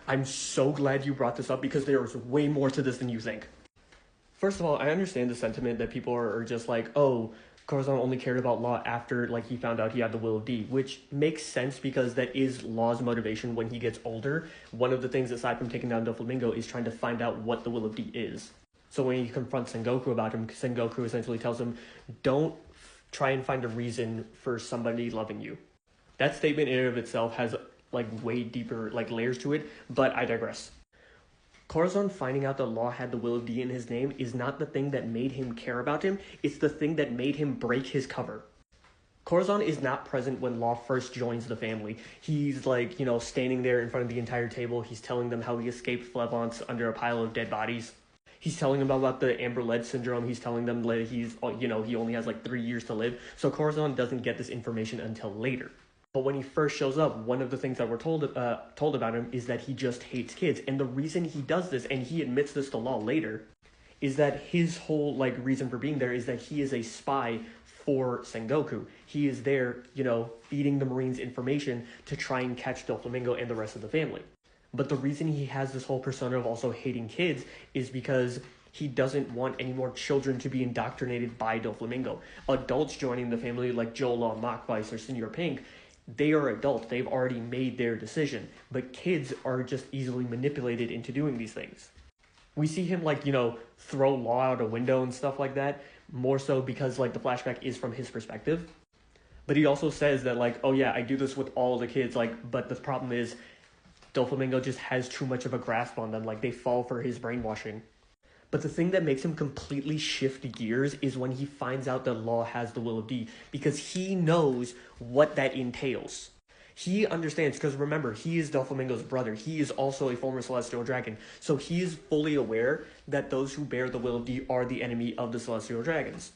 I'm so glad you brought this up because there is way more to this than you think. First of all, I understand the sentiment that people are just like, oh, Corazon only cared about Law after like he found out he had the Will of D, which makes sense because that is Law's motivation when he gets older. One of the things aside from taking down Doflamingo is trying to find out what the Will of D is. So when he confronts Sengoku about him, Sengoku essentially tells him, don't try and find a reason for somebody loving you. That statement in and of itself has like way deeper like layers to it, but I digress. Corazon finding out that Law had the Will of D in his name is not the thing that made him care about him, it's the thing that made him break his cover. Corazon is not present when Law first joins the family. He's like, standing there in front of the entire table. He's telling them how he escaped Flevance under a pile of dead bodies. He's telling them about the Amber-Led syndrome. He's telling them that he only has like 3 years to live. So Corazon doesn't get this information until later. But when he first shows up, one of the things that we're told about him is that he just hates kids. And the reason he does this, and he admits this to Law later, is that his whole reason for being there is that he is a spy for Sengoku. He is there, feeding the Marines information to try and catch Doflamingo and the rest of the family. But the reason he has this whole persona of also hating kids is because he doesn't want any more children to be indoctrinated by Doflamingo. Adults joining the family like Jola, Machweiss, or Senior Pink, they are adults. They've already made their decision. But kids are just easily manipulated into doing these things. We see him, throw Law out a window and stuff like that, more so because, the flashback is from his perspective. But he also says that, oh yeah, I do this with all the kids, but the problem is Doflamingo just has too much of a grasp on them. They fall for his brainwashing. But the thing that makes him completely shift gears is when he finds out that Law has the Will of D, because he knows what that entails. He understands, because remember, he is Doflamingo's brother. He is also a former Celestial Dragon. So he is fully aware that those who bear the Will of D are the enemy of the Celestial Dragons.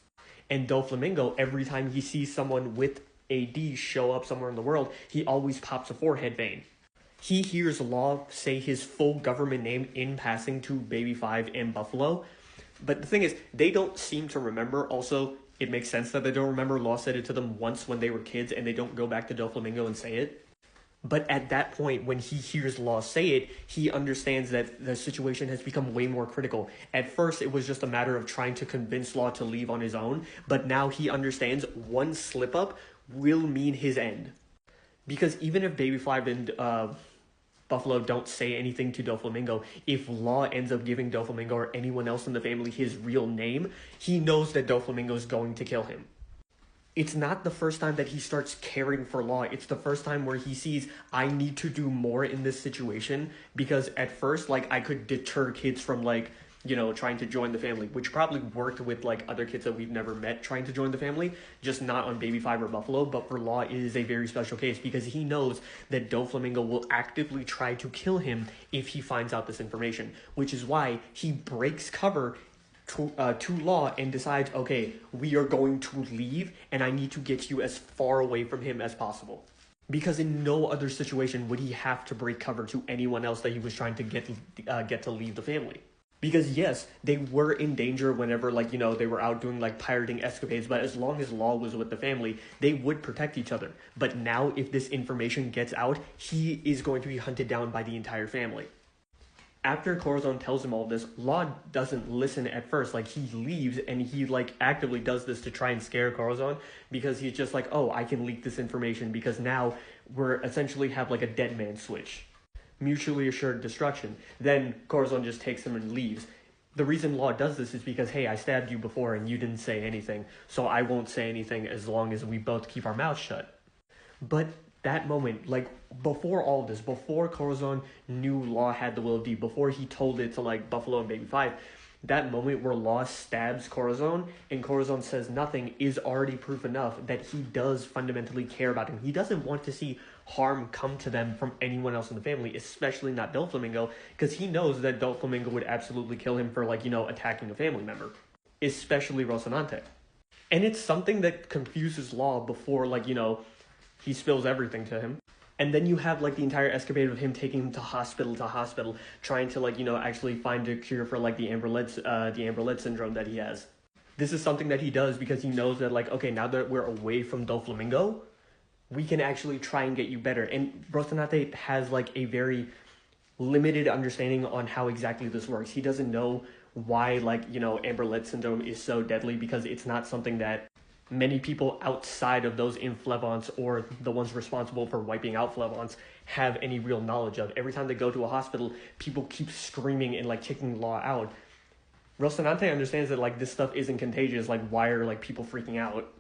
And Doflamingo, every time he sees someone with a D show up somewhere in the world, he always pops a forehead vein. He hears Law say his full government name in passing to Baby 5 and Buffalo. But the thing is, they don't seem to remember. Also, it makes sense that they don't remember. Law said it to them once when they were kids, and they don't go back to Doflamingo and say it. But at that point, when he hears Law say it, he understands that the situation has become way more critical. At first, it was just a matter of trying to convince Law to leave on his own. But now he understands one slip-up will mean his end. Because even if Baby 5 and Buffalo don't say anything to Doflamingo, if Law ends up giving Doflamingo or anyone else in the family his real name, he knows that Doflamingo is going to kill him. It's not the first time that he starts caring for Law. It's the first time where he sees, I need to do more in this situation, because at first, I could deter kids from, trying to join the family, which probably worked with, other kids that we've never met trying to join the family, just not on Baby 5 or Buffalo. But for Law, it is a very special case because he knows that Doflamingo will actively try to kill him if he finds out this information, which is why he breaks cover to Law and decides, okay, we are going to leave and I need to get you as far away from him as possible. Because in no other situation would he have to break cover to anyone else that he was trying to get to leave the family. Because yes, they were in danger whenever, they were out doing, pirating escapades, but as long as Law was with the family, they would protect each other. But now, if this information gets out, he is going to be hunted down by the entire family. After Corazon tells him all this, Law doesn't listen at first. He leaves, and he, actively does this to try and scare Corazon, because he's just oh, I can leak this information, because now we're essentially have, a dead man switch. Mutually assured destruction. Then Corazon just takes him and leaves. The reason Law does this is because, hey, I stabbed you before and you didn't say anything, so I won't say anything as long as we both keep our mouths shut. But that moment, before all of this, before Corazon knew Law had the Will of D, before he told it to, Buffalo and Baby 5, that moment where Law stabs Corazon and Corazon says nothing is already proof enough that he does fundamentally care about him. He doesn't want to see harm come to them from anyone else in the family, especially not Doflamingo, because he knows that Doflamingo would absolutely kill him for, attacking a family member, especially Rocinante. And it's something that confuses Law before, he spills everything to him. And then you have, the entire escapade of him taking him to hospital, trying to, actually find a cure for, the Amber-Led syndrome that he has. This is something that he does because he knows that, okay, now that we're away from Doflamingo, we can actually try and get you better. And Rocinante has, a very limited understanding on how exactly this works. He doesn't know why, like, Amber-Let syndrome is so deadly, because it's not something that many people outside of those in Flevance or the ones responsible for wiping out Flevance have any real knowledge of. Every time they go to a hospital, people keep screaming and like kicking Law out. Rocinante understands that like this stuff isn't contagious, like why are like people freaking out?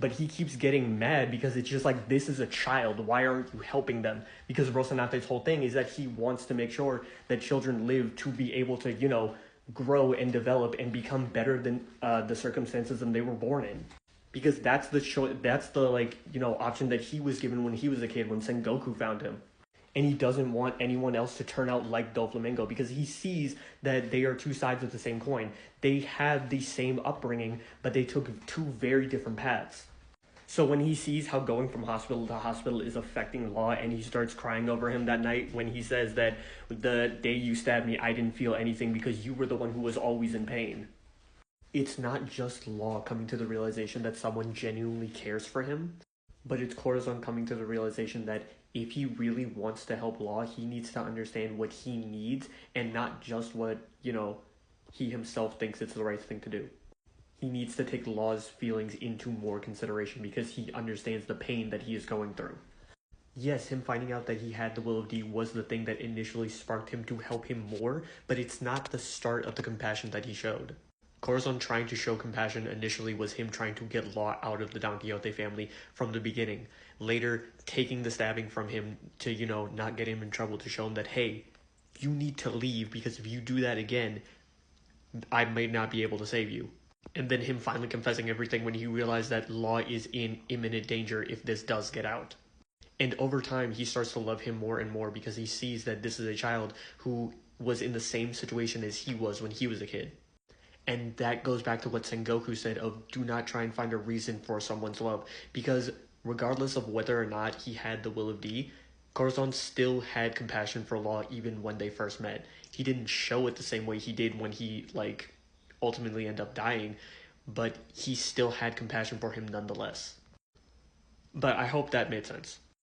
But he keeps getting mad because it's just like, this is a child. Why aren't you helping them? Because Rocinante's whole thing is that he wants to make sure that children live to be able to, grow and develop and become better than the circumstances that they were born in. Because that's the option that he was given when he was a kid, when Sengoku found him. And he doesn't want anyone else to turn out like Doflamingo, because he sees that they are two sides of the same coin. They have the same upbringing, but they took two very different paths. So when he sees how going from hospital to hospital is affecting Law, and he starts crying over him that night when he says that the day you stabbed me, I didn't feel anything because you were the one who was always in pain. It's not just Law coming to the realization that someone genuinely cares for him, but it's Corazon coming to the realization that if he really wants to help Law, he needs to understand what he needs and not just what, he himself thinks it's the right thing to do. He needs to take Law's feelings into more consideration because he understands the pain that he is going through. Yes, him finding out that he had the Will of D was the thing that initially sparked him to help him more, but it's not the start of the compassion that he showed. Corazon trying to show compassion initially was him trying to get Law out of the Don Quixote family from the beginning. Later, taking the stabbing from him to, not get him in trouble, to show him that, hey, you need to leave because if you do that again, I may not be able to save you. And then him finally confessing everything when he realized that Law is in imminent danger if this does get out. And over time, he starts to love him more and more because he sees that this is a child who was in the same situation as he was when he was a kid. And that goes back to what Sengoku said of do not try and find a reason for someone's love. Because regardless of whether or not he had the Will of D, Corazon still had compassion for Law even when they first met. He didn't show it the same way he did when he, ultimately ended up dying, but he still had compassion for him nonetheless. But I hope that made sense.